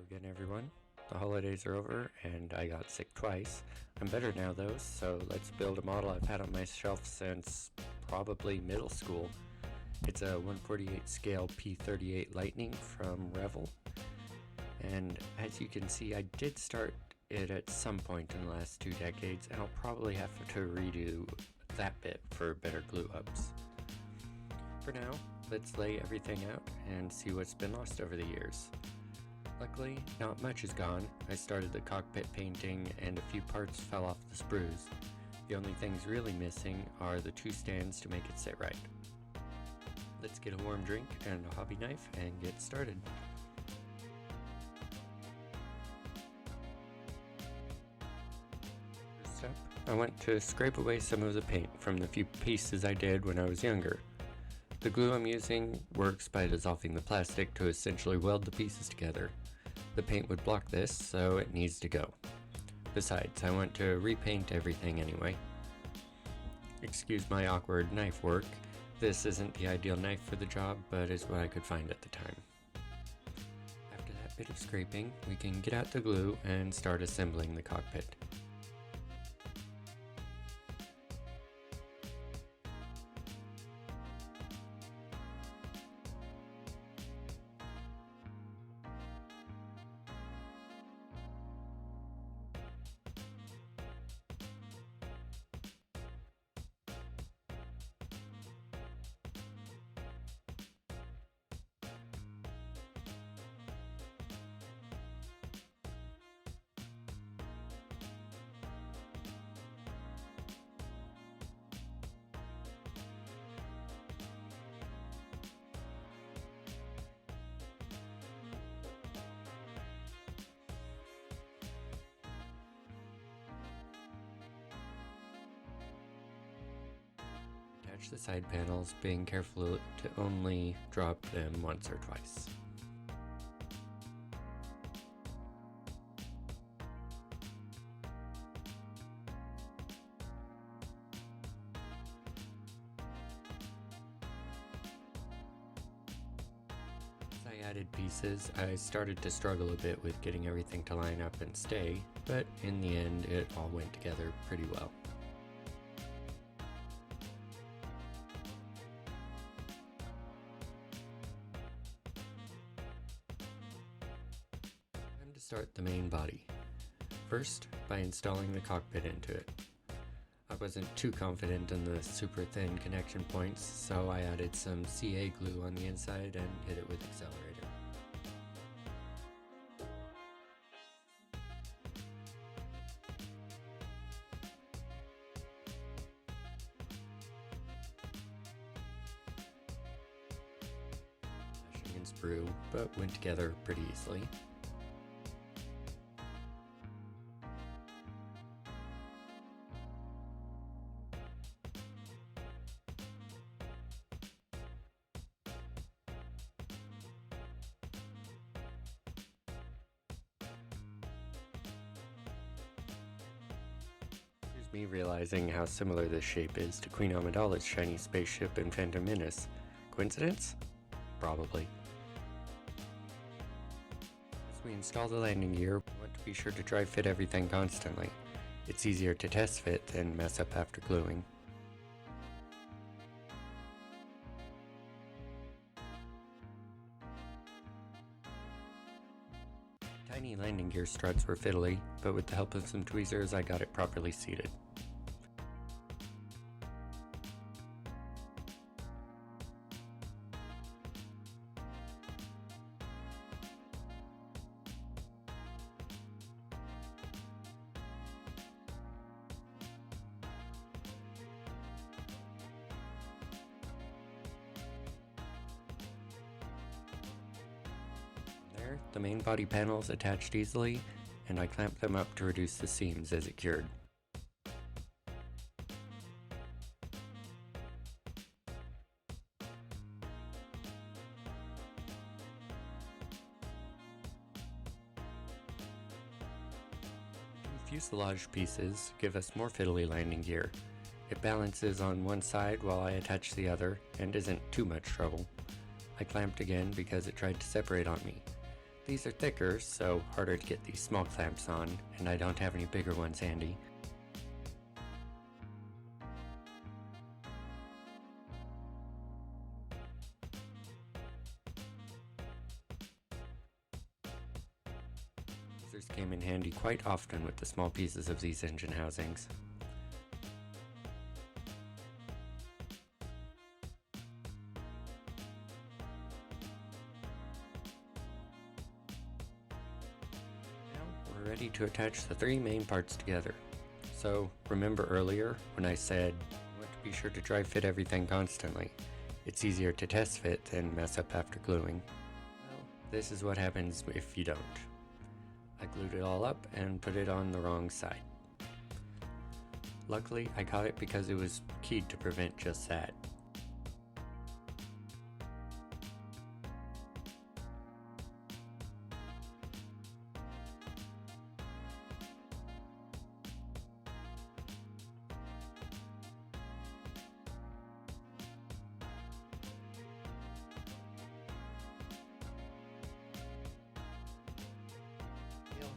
again, everyone. The holidays are over and I got sick twice. I'm better now though, so let's build a model I've had on my shelf since probably middle school. It's a 1/48 scale P-38 Lightning from Revell. And as you can see, I did start it at some point in the last 2 decades, and I'll probably have to redo that bit for better glue ups. For now, let's lay everything out and see what's been lost over the years. Luckily, not much is gone. I started the cockpit painting and a few parts fell off the sprues. The only things really missing are the 2 stands to make it sit right. Let's get a warm drink and a hobby knife and get started. First up, I went to scrape away some of the paint from the few pieces I did when I was younger. The glue I'm using works by dissolving the plastic to essentially weld the pieces together. The paint would block this, so it needs to go. Besides, I want to repaint everything anyway. Excuse my awkward knife work. This isn't the ideal knife for the job, but is what I could find at the time. After that bit of scraping, we can get out the glue and start assembling the cockpit. Attach the side panels, being careful to only drop them once or twice. As I added pieces, I started to struggle a bit with getting everything to line up and stay, but in the end it all went together pretty well. Start the main body. First, by installing the cockpit into it. I wasn't too confident in the super thin connection points, so I added some CA glue on the inside and hit it with accelerator. Meshing and sprue, but went together pretty easily. Me realizing how similar this shape is to Queen Amidala's shiny spaceship in Phantom Menace. Coincidence? Probably. As we install the landing gear, we want to be sure to dry fit everything constantly. It's easier to test fit than mess up after gluing. Tiny landing gear struts were fiddly, but with the help of some tweezers I got it properly seated. The main body panels attached easily, and I clamped them up to reduce the seams as it cured. The fuselage pieces give us more fiddly landing gear. It balances on one side while I attach the other, and isn't too much trouble. I clamped again because it tried to separate on me. These are thicker, so harder to get these small clamps on, and I don't have any bigger ones handy. Scissors came in handy quite often with the small pieces of these engine housings. We're ready to attach the three main parts together. So remember earlier when I said you want to be sure to dry fit everything constantly. It's easier to test fit than mess up after gluing. Well, this is what happens if you don't. I glued it all up and put it on the wrong side. Luckily, I caught it because it was keyed to prevent just that.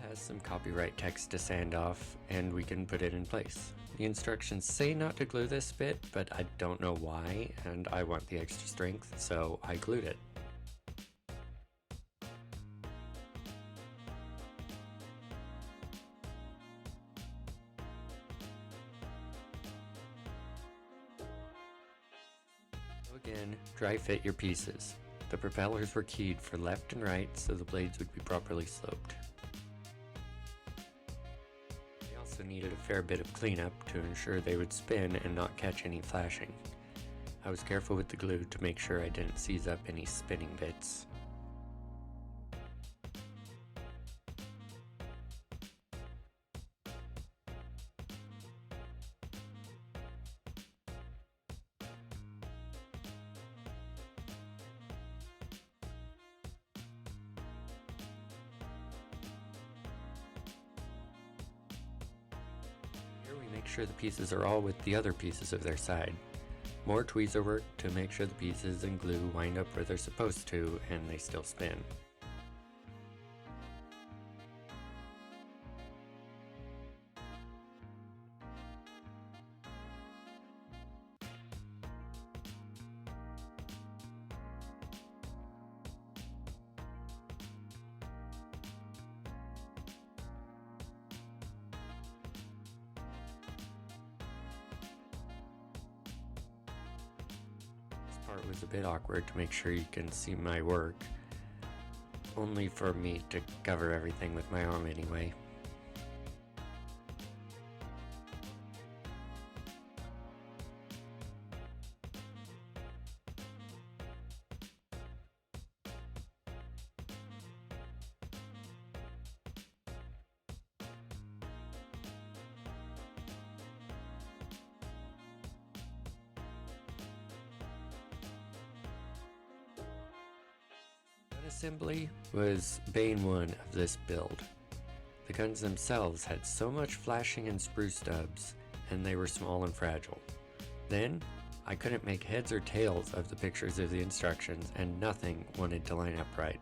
Has some copyright text to sand off, and we can put it in place. The instructions say not to glue this bit, but I don't know why, and I want the extra strength, so I glued it. So again, dry fit your pieces. The propellers were keyed for left and right so the blades would be properly sloped. Needed a fair bit of cleanup to ensure they would spin and not catch any flashing. I was careful with the glue to make sure I didn't seize up any spinning bits. Make sure the pieces are all with the other pieces of their side. More tweezer work to make sure the pieces and glue wind up where they're supposed to and they still spin. Part was a bit awkward to make sure you can see my work, only for me to cover everything with my arm anyway. Assembly was bane one of this build. The guns themselves had so much flashing and sprue stubs, and they were small and fragile. Then, I couldn't make heads or tails of the pictures of the instructions, and nothing wanted to line up right.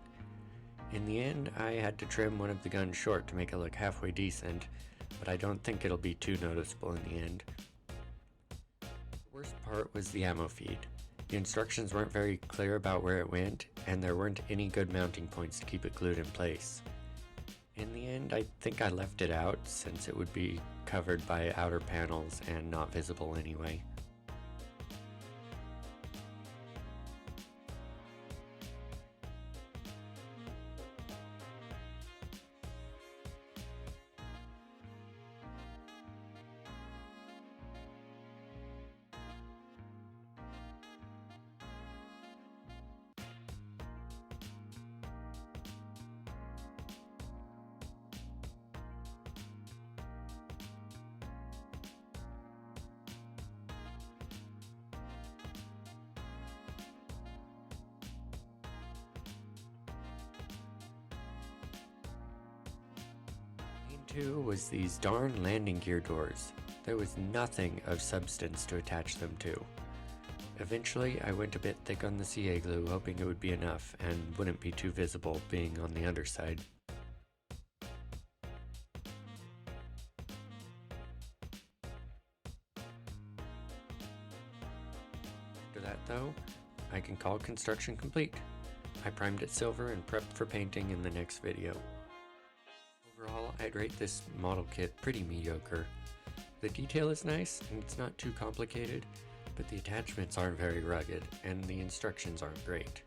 In the end, I had to trim one of the guns short to make it look halfway decent, but I don't think it'll be too noticeable in the end. The worst part was the ammo feed. The instructions weren't very clear about where it went, and there weren't any good mounting points to keep it glued in place. In the end, I think I left it out since it would be covered by outer panels and not visible anyway. Two was these darn landing gear doors. There was nothing of substance to attach them to. Eventually, I went a bit thick on the CA glue, hoping it would be enough and wouldn't be too visible being on the underside. After that though, I can call construction complete. I primed it silver and prepped for painting in the next video. Overall, I'd rate this model kit pretty mediocre. The detail is nice and it's not too complicated, but the attachments aren't very rugged and the instructions aren't great.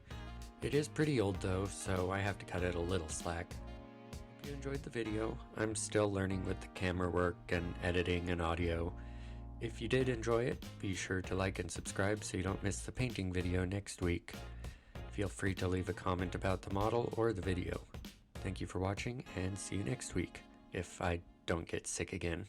It is pretty old though, so I have to cut it a little slack. Hope you enjoyed the video. I'm still learning with the camera work and editing and audio. If you did enjoy it, be sure to like and subscribe so you don't miss the painting video next week. Feel free to leave a comment about the model or the video. Thank you for watching and see you next week, if I don't get sick again.